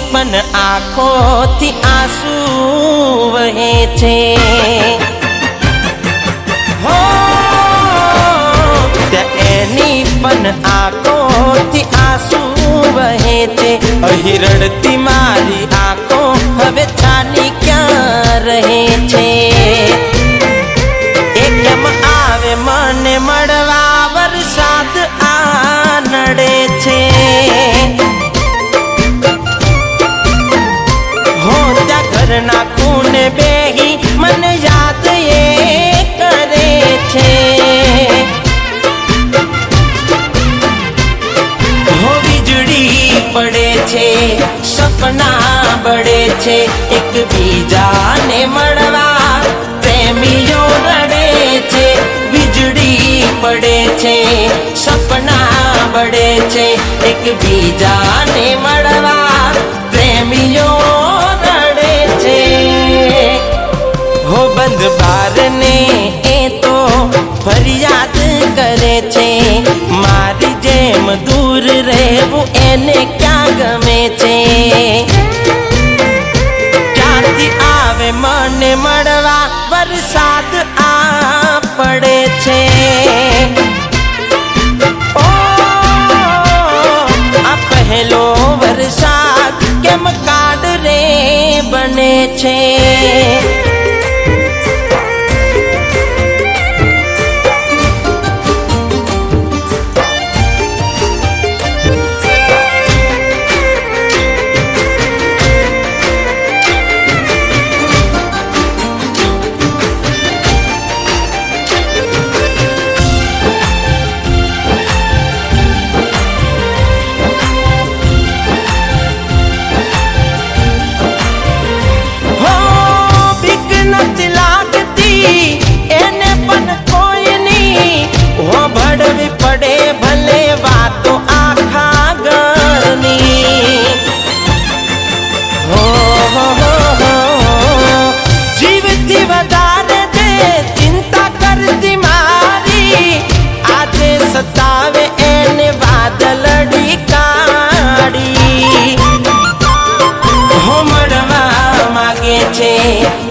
પણ આંખોથી આંસુ વહે છે હો એની પણ આંખોથી આંસુ વહે છે અહીં રડતી મારી આંખો હવે છાની ક્યાં રહે છે એ કેમ આવે મને મળવા વરસાદ આ નડે છે હો ત્યાં ઘરના ખૂણે બેહી મને યાદ એ કરે છે હો વીજળી પડે છે સપના બળે છે એકબીજાને મળવા પ્રેમીઓ રડે છે વીજળી પડે છે સપના બળે છે એકબીજાને મળવા પ્રેમીઓ રડે છે હો બંધ બારને એ તો ફરિયાદ કરે છે મારી જેમ દૂર રહેવું એને ક્યાં ગમે છે ક્યાંથી આવે મને મળવા વરસાદ આ પડે છે ઓ આ પહેલો વરસાદ કેમ કાળ રે બને છે સતાવે એને વાદળડી કાઢી હો મળવા માગે છે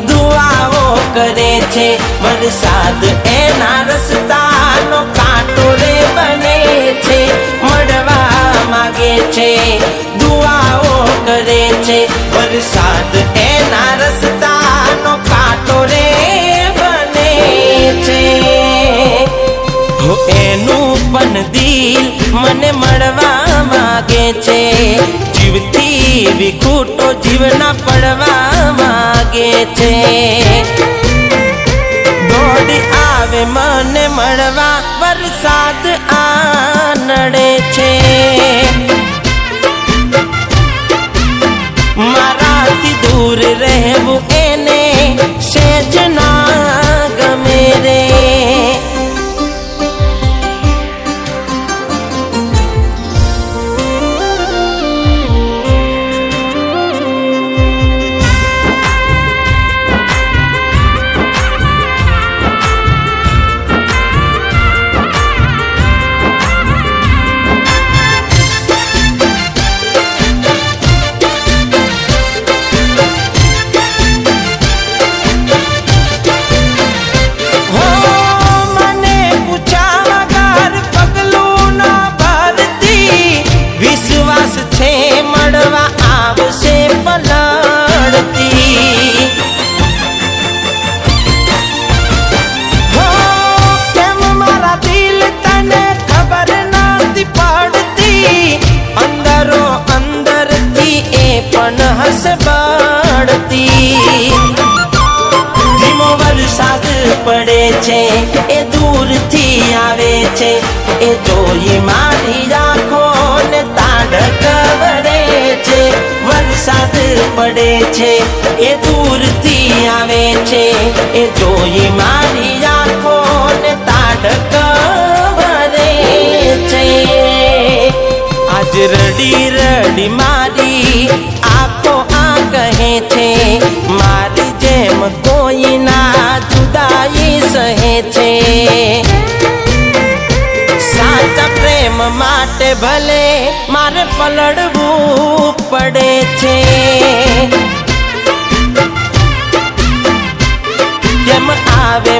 દુઆઓ કરે છે વરસાદ એના રસ્તાનો કાંટો રે બને છે મળવા માગે છે દુઆઓ કરે છે વરસાદ એના રસ્તાનો કાંટો રે બને છે હો એનું પણ દિલ મને મળવા માગે છે જીવથી વિખૂટો જીવના પડવા માગે છે દોડી આવે મને મળવા વરસાદ આ નડે છે મારાથી દૂર રહેવું એને સેજ ના ગમે રે ધીમો વરસાદ પડે છે એ દૂરથી આવે છે એ જોઈ મારી આંખોને તાડક વળે છે વરસાદ પડે છે એ દૂરથી આવે છે એ જોઈ મારી આંખોને તાડક વળે છે આજ રડી રડી મારી આંખો આ કહે છે મારી જેમ કોઈ ના જુદાઈ સહે છે સાચા પ્રેમ માટે ભલે મારે પલળવું પડે છે જેમ આવે